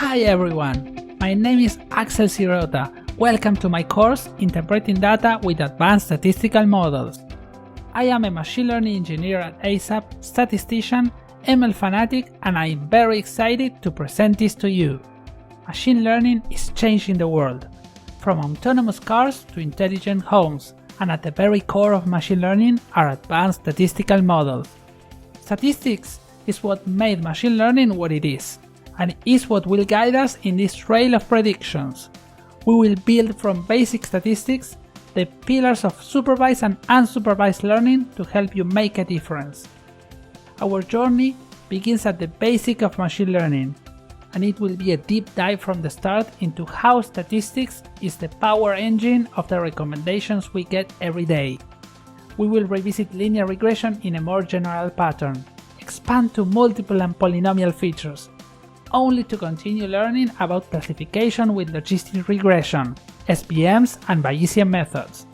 Hi everyone, my name is Axel Sirota. Welcome to my course Interpreting Data with Advanced Statistical Models. I am a machine learning engineer at ASAP, statistician, ML fanatic, and I am very excited to present this to you. Machine learning is changing the world, from autonomous cars to intelligent homes, and at the very core of machine learning are advanced statistical models. Statistics is what made machine learning what it is, and is what will guide us in this trail of predictions. We will build from basic statistics the pillars of supervised and unsupervised learning to help you make a difference. Our journey begins at the basic of machine learning, and it will be a deep dive from the start into how statistics is the power engine of the recommendations we get every day. We will revisit linear regression in a more general pattern, expand to multiple and polynomial features, only to continue learning about classification with logistic regression, SVMs and Bayesian methods.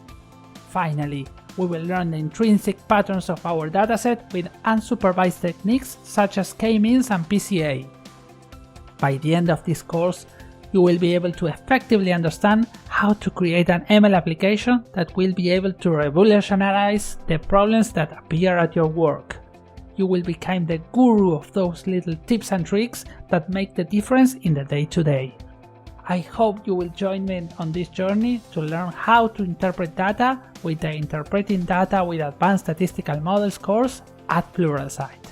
Finally, we will learn the intrinsic patterns of our dataset with unsupervised techniques such as k-means and PCA. By the end of this course, you will be able to effectively understand how to create an ML application that will be able to revolutionize the problems that appear at your work. You will become the guru of those little tips and tricks that make the difference in the day-to-day. I hope you will join me on this journey to learn how to interpret data with the Interpreting Data with Advanced Statistical Models course at Pluralsight.